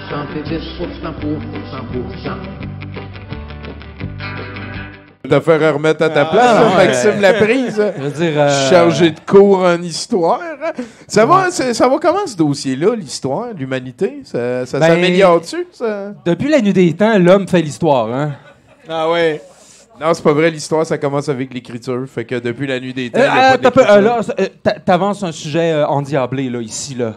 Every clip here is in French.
chanter 10% pour 100%. Te faire remettre à ta place, non, Maxime Laprise. Je veux dire... Chargé de cours en histoire. Ça va comment, ce dossier-là, l'histoire, l'humanité? Ça s'améliore-tu? Ça? Depuis la nuit des temps, l'homme fait l'histoire, hein? Ah ouais. Non, c'est pas vrai, l'histoire, ça commence avec l'écriture. Fait que depuis la nuit des temps, il y a pas là, d'écriture. t'avances un sujet endiablé, là, ici, là.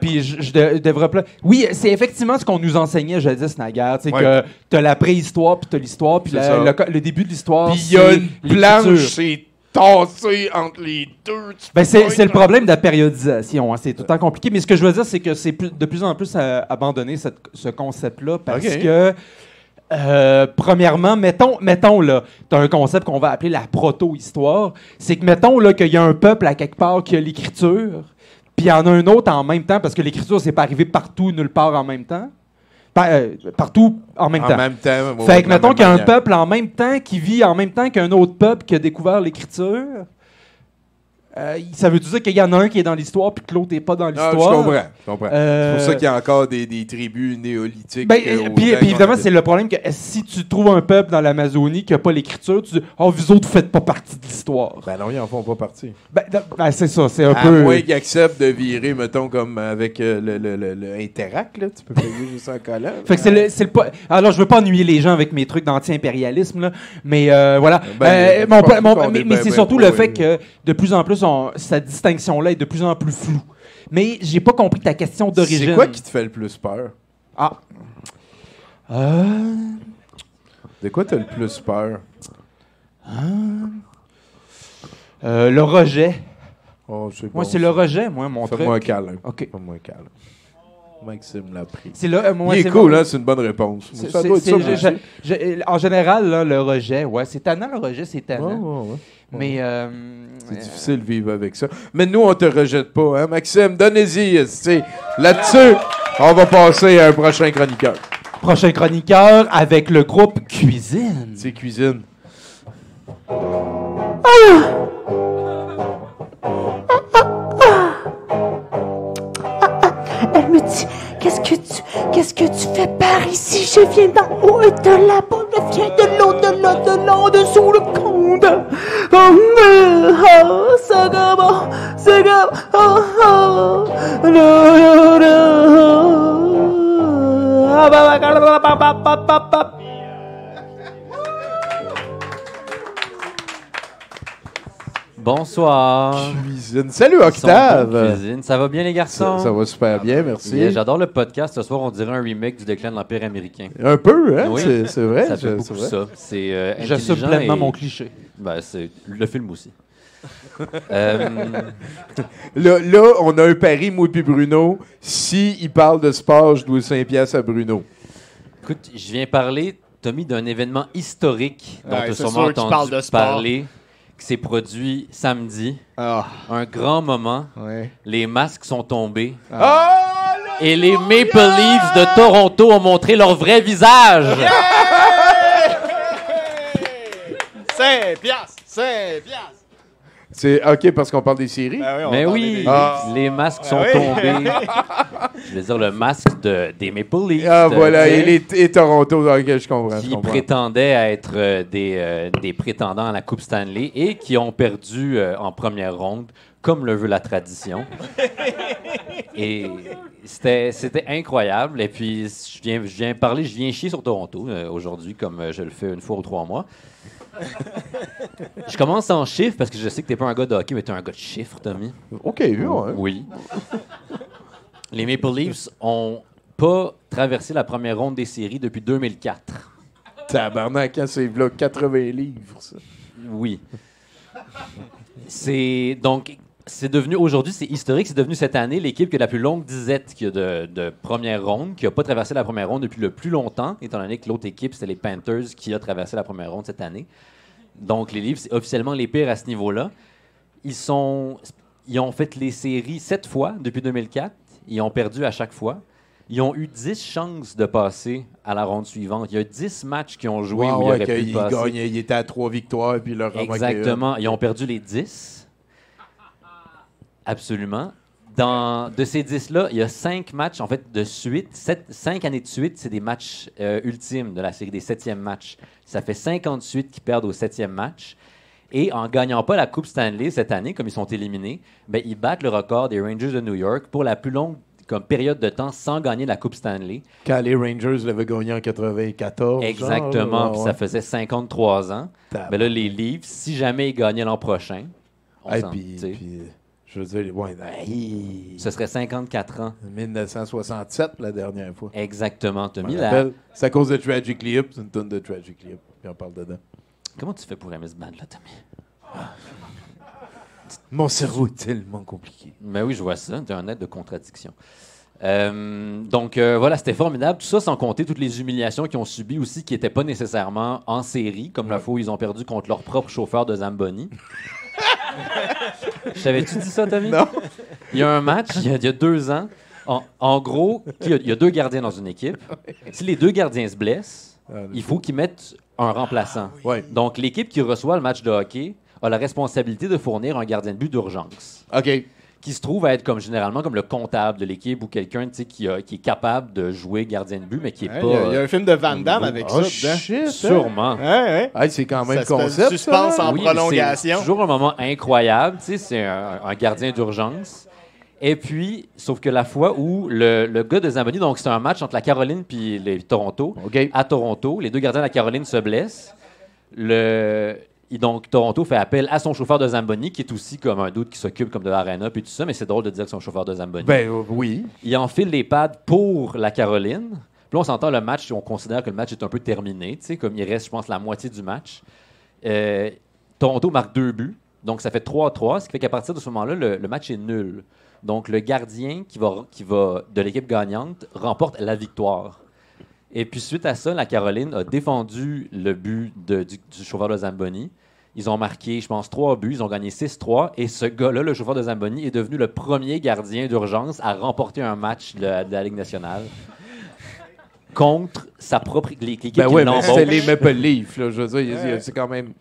Puis je développe là. Oui, c'est effectivement ce qu'on nous enseignait jadis, naguère. Tu sais, que t'as la préhistoire, puis t'as l'histoire, puis le début de l'histoire. Puis il y a une planche, c'est tassé entre les deux. C'est le problème de la périodisation. Hein. C'est tout le temps compliqué. Mais ce que je veux dire, c'est que c'est de plus en plus abandonné ce concept-là parce que. Premièrement, mettons là, t'as un concept qu'on va appeler la proto-histoire. C'est que mettons là qu'il y a un peuple à quelque part qui a l'écriture. Puis il y en a un autre en même temps, parce que l'écriture, c'est pas arrivé partout, nulle part en même temps. Partout en même temps. En même temps. Fait que, mettons qu'il y a un peuple en même temps qui vit en même temps qu'un autre peuple qui a découvert l'écriture. Ça veut dire qu'il y en a un qui est dans l'histoire puis que l'autre n'est pas dans l'histoire? Je comprends. C'est pour ça qu'il y a encore des tribus néolithiques. Puis évidemment, c'est le problème que si tu trouves un peuple dans l'Amazonie qui n'a pas l'écriture, tu dis « Oh, vous autres, vous faites pas partie de l'histoire. » Ben non, ils en font pas partie. C'est ça, c'est un à peu... À moins qu'ils acceptent de virer, mettons, comme avec le Interact, là. Tu peux payer juste en collant. Fait que c'est le alors, je veux pas ennuyer les gens avec mes trucs d'anti-impérialisme, là, mais voilà. Mais c'est surtout le fait que de plus en plus, cette distinction-là est de plus en plus floue. Mais j'ai pas compris ta question d'origine. C'est quoi qui te fait le plus peur? De quoi t'as le plus peur? Le rejet. Oh, c'est Moi, c'est le rejet, moi, mon truc. Fais-moi un câlin. OK. Fais-moi un câlin. Maxime l'a pris. C'est là, il est cool, hein? C'est une bonne réponse. Ça doit être ça. En général, là, le rejet, c'est tannant, le rejet, c'est tannant. Ouais. Mais... c'est difficile de vivre avec ça. Mais nous, on te rejette pas, hein, Maxime? Donnez-y. Là-dessus, on va passer à un prochain chroniqueur. Prochain chroniqueur avec le groupe Cuisine. C'est Cuisine. Elle me dit, qu'est-ce que tu fais par ici? Je viens d'en haut et de là-bas, je viens de l'au-delà, de l'en-dessous, le compte. C'est comme, Bonsoir. Cuisine. Salut Octave. Cuisine. Ça va bien les garçons? Ça va super bien, merci. Yeah, j'adore le podcast. Ce soir, on dirait un remake du déclin de l'Empire américain. Un peu, hein? Oui. C'est vrai. Ça fait beaucoup ça. C'est j'assume pleinement mon cliché. Ben, c'est le film aussi. Là, on a un pari, moi et Bruno. Il parle de sport, je dois 5 piastres à Bruno. Écoute, je viens parler, Tommy, d'un événement historique dont tu as sûrement entendu parler, qui s'est produit samedi. Un grand moment. Ouais. Les masques sont tombés. Et les Maple Leafs de Toronto ont montré leur vrai visage. 5 piastres! C'est OK parce qu'on parle des séries? Mais oui, les masques sont tombés. Je veux dire, le masque des Maple Leafs. Voilà, et Toronto, OK, je comprends. Qui prétendaient être des prétendants à la Coupe Stanley et qui ont perdu en première ronde, comme le veut la tradition. Et c'était incroyable. Et puis, je viens chier sur Toronto aujourd'hui, comme je le fais une fois ou 3 mois. Je commence en chiffres parce que je sais que t'es pas un gars de hockey, mais t'es un gars de chiffres, Tommy. OK, ouais. Oui. Les Maple Leafs ont pas traversé la première ronde des séries depuis 2004. Tabarnak, c'est là 80 livres, ça. Oui. C'est devenu, aujourd'hui, c'est historique, c'est devenu cette année l'équipe qui a la plus longue disette de première ronde, qui n'a pas traversé la première ronde depuis le plus longtemps, étant donné que l'autre équipe, c'était les Panthers, qui a traversé la première ronde cette année. Donc, les Leafs, c'est officiellement les pires à ce niveau-là. Ils ont fait les séries 7 fois depuis 2004. Ils ont perdu à chaque fois. Ils ont eu 10 chances de passer à la ronde suivante. Il y a 10 matchs qu'ils ont joué où ils auraient pu passer. Ils étaient à 3 victoires, puis leur exactement. Ils ont perdu les 10. Absolument. De ces 10-là, il y a 5 matchs, en fait, de suite. 5 années de suite, c'est des matchs ultimes de la série, des 7e matchs. Ça fait 58 qui perdent au 7e match. Et en gagnant pas la Coupe Stanley cette année, comme ils sont éliminés, ben, ils battent le record des Rangers de New York pour la plus longue période de temps sans gagner la Coupe Stanley. Quand les Rangers l'avaient gagné en 94. Exactement, genre, puis ça faisait 53 ans. Mais là, les Leafs, si jamais ils gagnaient l'an prochain, je veux dire, ce serait 54 ans. 1967 la dernière fois. Exactement, Tommy. C'est à cause de Tragically Hip, c'est une tonne de Tragically Hip, puis on parle dedans. Comment tu fais pour aimer ce band-là, Tommy? Mon cerveau est tellement compliqué. Ben oui, je vois ça. Tu as un être de contradiction. Donc, voilà, c'était formidable. Tout ça sans compter toutes les humiliations qu'ils ont subies aussi, qui n'étaient pas nécessairement en série, comme la fois où ils ont perdu contre leur propre chauffeur de Zamboni. T'avais-tu dit ça, Tommy? Non. Il y a un match, il y a 2 ans. En gros, il y a 2 gardiens dans une équipe. Si les 2 gardiens se blessent, il faut qu'ils mettent un remplaçant. Ouais. Donc, l'équipe qui reçoit le match de hockey a la responsabilité de fournir un gardien de but d'urgence. OK. Qui se trouve à être généralement comme le comptable de l'équipe ou quelqu'un qui est capable de jouer gardien de but, mais qui est pas... Il y a un film de Van Damme avec ça dedans. Shit, Sûrement. Ouais. Hey, c'est quand même Ça le se fait concept. du suspense ça, en Oui, prolongation. c'est toujours un moment incroyable. C'est un gardien d'urgence. Et puis, sauf que la fois où le gars de Zamboni, donc c'est un match entre la Caroline puis les Toronto. OK. À Toronto, les 2 gardiens de la Caroline se blessent. Donc, Toronto fait appel à son chauffeur de Zamboni, qui est aussi comme un dude qui s'occupe comme de l'aréna puis tout ça, mais c'est drôle de dire que c'est un chauffeur de Zamboni. Ben oui. Il enfile les pads pour la Caroline. Puis là, on s'entend le match, on considère que le match est un peu terminé, tu sais, comme il reste, je pense, la moitié du match. Toronto marque 2 buts, donc ça fait 3-3, ce qui fait qu'à partir de ce moment-là, le match est nul. Donc, le gardien qui va de l'équipe gagnante remporte la victoire. Et puis, suite à ça, la Caroline a défendu le but du chauffeur de Zamboni. Ils ont marqué, je pense, 3 buts. Ils ont gagné 6-3. Et ce gars-là, le chauffeur de Zamboni, est devenu le premier gardien d'urgence à remporter un match de la Ligue nationale contre sa propre l'équipe Ben qui ouais, mais l'embauche. c'était les Maple Leafs, là. Je veux dire, c'est quand même...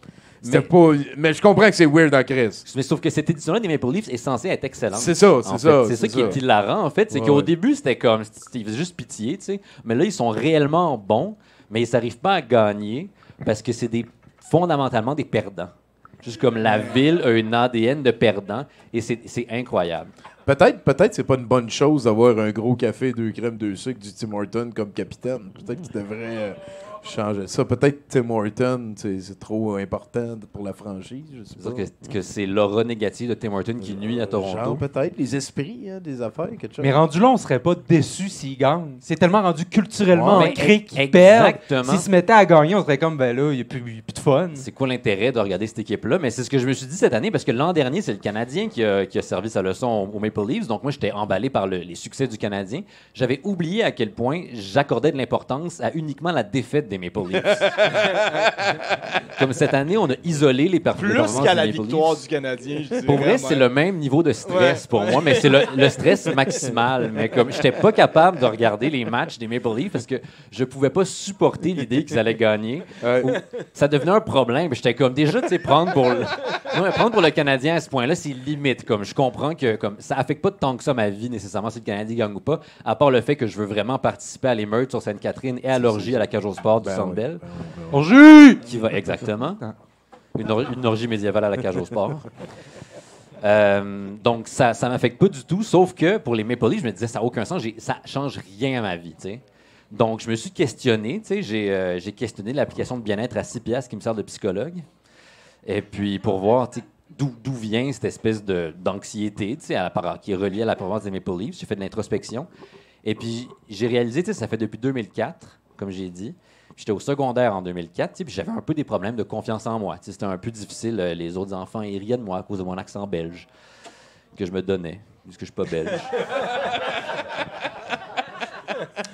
C'était pas... Mais je comprends que c'est weird en crise. Mais sauf que cette édition-là des Maple Leafs est censée être excellente. C'est ça, En fait, c'est ça qui est hilarant, en fait. C'est qu'au début, c'était comme... Ils faisaient juste pitié, tu sais. Mais là, ils sont réellement bons, mais ils n'arrivent pas à gagner parce que c'est fondamentalement des perdants. Juste comme la ville a une ADN de perdants, et c'est incroyable. Peut-être c'est pas une bonne chose d'avoir un gros café, 2 crèmes, 2 sucres du Tim Hortons comme capitaine. Peut-être qu'il devrait changer ça. Peut-être Tim Hortons, c'est trop important pour la franchise. Je sais pas. C'est-à-dire que c'est l'aura négative de Tim Hortons qui nuit à Toronto. Genre, peut-être les esprits, des affaires, quelque chose. Mais rendu là, on serait pas déçus s'ils gagnent. C'est tellement rendu culturellement Ouais, ancré qu'ils perdent. exactement. S'ils se mettaient à gagner, on serait comme, ben là, il n'y a plus de fun. C'est quoi l'intérêt de regarder cette équipe-là? Mais c'est ce que je me suis dit cette année, parce que l'an dernier, c'est le Canadien qui a servi sa leçon aux Maple Leafs. Donc moi, j'étais emballé par les succès du Canadien. J'avais oublié à quel point j'accordais de l'importance à uniquement la défaite des Maple Leafs. Comme cette année, on a isolé les performances Plus qu'à des la Maple victoire Leafs. du Canadien, je dirais. Pour vrai, c'est le même niveau de stress pour moi, mais c'est le stress maximal. Mais comme j'étais pas capable de regarder les matchs des Maple Leafs parce que je pouvais pas supporter l'idée qu'ils allaient gagner. Ou ça devenait un problème. J'étais comme déjà, tu sais, prendre pour le Canadien à ce point-là, c'est limite. Comme je comprends que comme ça affecte pas tant que ça ma vie nécessairement si le Canadien gagne ou pas, à part le fait que je veux vraiment participer à l'émeute sur Sainte-Catherine et à l'orgie à la cage au sport du Centre Bell. Orgie! Qui va exactement. Une orgie médiévale à la cage au sport. Donc, ça m'affecte pas du tout, sauf que pour les Maple Leafs, je me disais, ça n'a aucun sens, ça change rien à ma vie, tu sais. Donc, je me suis questionné, tu sais, j'ai questionné l'application de bien-être à 6$ qui me sert de psychologue. Et puis, pour voir, tu sais, d'où vient cette espèce d'anxiété, tu sais, qui est reliée à la performance des Maple Leafs. J'ai fait de l'introspection. Et puis, j'ai réalisé, tu sais, ça fait depuis 2004, comme j'ai dit. J'étais au secondaire en 2004, puis j'avais un peu des problèmes de confiance en moi. C'était un peu difficile. Les autres enfants ils riaient de moi à cause de mon accent belge que je me donnais, puisque je suis pas belge.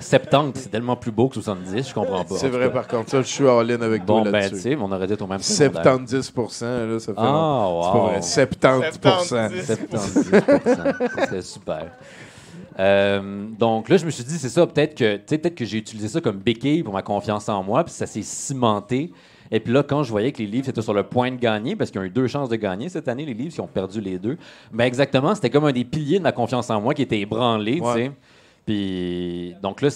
70, c'est tellement plus beau que 70, je comprends pas. C'est vrai, par contre, ça, je suis all-in avec toi Bon, ben, tu là-dessus. sais, on aurait dit au même secondaire. 70%, là, ça fait... Ah, wow. C'est pas vrai, 70%. 70%. Ça serait super. Donc là, je me suis dit, c'est ça, peut-être que j'ai utilisé ça comme béquille pour ma confiance en moi, puis ça s'est cimenté. Et puis là, quand je voyais que les Leafs étaient sur le point de gagner, parce qu'ils ont eu 2 chances de gagner cette année, les Leafs, ils ont perdu les 2, ben exactement, c'était comme un des piliers de ma confiance en moi qui était ébranlé, tu sais. Puis, donc là,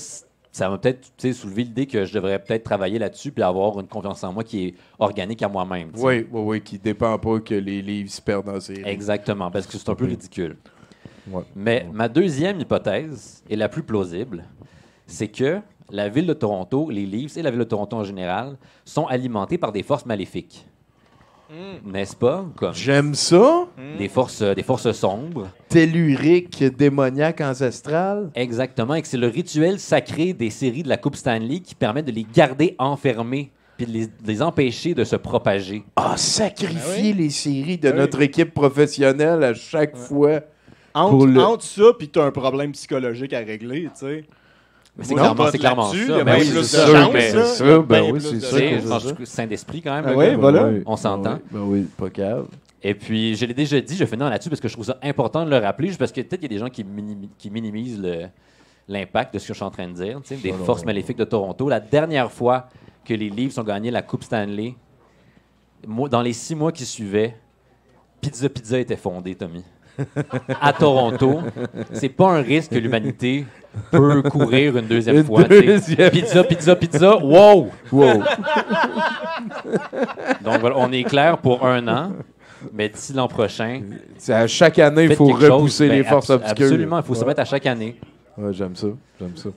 ça m'a peut-être soulevé l'idée que je devrais peut-être travailler là-dessus puis avoir une confiance en moi qui est organique à moi-même. tu sais. Oui, qui dépend pas que les Leafs perdent en série. Exactement, parce que c'est un peu ridicule. Ouais. Mais ma deuxième hypothèse, et la plus plausible, c'est que la ville de Toronto, les Leafs et la ville de Toronto en général, sont alimentés par des forces maléfiques. N'est-ce pas? Comme J'aime ça. des forces sombres. Tellurique, démoniaque, ancestral. Exactement, et que c'est le rituel sacré des séries de la Coupe Stanley qui permet de les garder enfermés puis de les empêcher de se propager. Sacrifier les séries de notre équipe professionnelle à chaque fois. Entre ça, puis t'as un problème psychologique à régler, tu sais. Mais c'est Moi, clairement là-dessus, ça. il y a Ben bien oui, plus c'est de sûr, chance, mais- ça. c'est ça, ben Bien oui, plus c'est de ça. Tu sais, chance. je pense que c'est saint d'esprit quand même. Ah le ouais, gars. voilà. On s'entend. Ben oui, pas cave. Et puis, je l'ai déjà dit, je vais finir là-dessus parce que je trouve ça important de le rappeler, juste parce que peut-être qu'il y a des gens qui minimisent l'impact de ce que je suis en train de dire, tu sais, des forces maléfiques de Toronto. La dernière fois que les Leafs ont gagné la Coupe Stanley, dans les 6 mois qui suivaient, Pizza était fondée, Tommy. À Toronto, c'est pas un risque que l'humanité peut courir une deuxième fois. tu sais. Pizza, wow! Donc voilà, on est clair pour 1 an, mais d'ici l'an prochain, À chaque année, il faites faut quelque chose. repousser les Ben, forces obscures. Absolument, il faut se mettre à chaque année. Ouais, j'aime ça.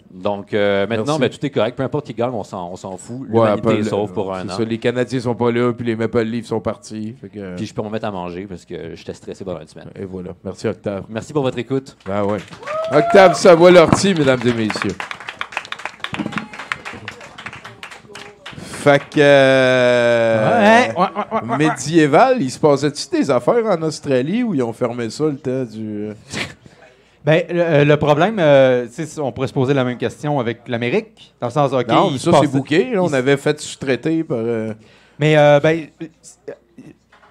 Donc maintenant, Merci. ben, tout est correct. Peu importe qui gagne, on s'en fout. Ouais, L'humanité est après, sauve pour 1 c'est an. ça, les Canadiens sont pas là, puis les Maple Leafs sont partis. Fait que, Puis je peux me mettre à manger parce que j'étais stressé pendant 1 semaine. et voilà. Merci, Octave. Merci pour votre écoute. Ah ouais. Octave Savoie-Lortie, mesdames et messieurs. Fait que... médiéval, il se passait-tu des affaires en Australie où ils ont fermé ça le temps du... Ben, le problème, tu sais, on pourrait se poser la même question avec l'Amérique, dans le sens, OK, non, mais il ça, se c'est passe- bouqué. là. On il- avait fait sous-traiter par... Mais ben,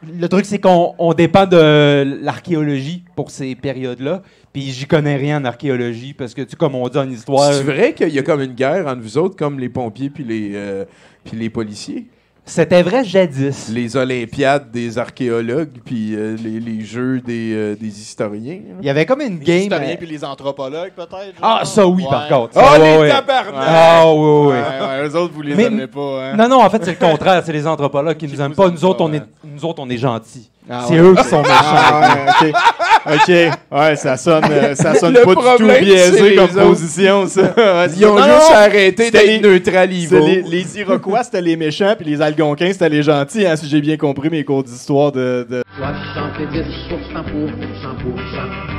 le truc, c'est qu'on dépend de l'archéologie pour ces périodes-là. Puis j'y connais rien en archéologie parce que, tu sais, comme on dit en histoire, C'est vrai qu'il y a comme une guerre entre vous autres, comme les pompiers puis les policiers? c'était vrai jadis. Les Olympiades des archéologues puis les jeux des historiens. Il y avait comme une Les game. historiens puis les anthropologues, peut-être. Ah, genre? ça oui, Ouais. par contre. Oh, Ça, les ouais, ouais. tabarnak! Ah, oui, oui, oui. Ouais, eux autres, vous les Mais- aimez pas, hein? Non, non, en fait, c'est le contraire. C'est les anthropologues qui nous aiment vous pas. aiment Nous autres, pas, nous autres, on est gentils. Ah, C'est ouais. eux qui sont méchants. Ah, ouais, OK. Ouais, ça sonne Le pas du tout problème, c'est biaisé les comme autres. position, ça. Ouais, Ils ont non, juste non, arrêté c'était d'être les- neutralisés. les Iroquois, c'était les méchants, puis les Algonquins, c'était les gentils, hein, si j'ai bien compris mes cours d'histoire de... 70% pour 100%.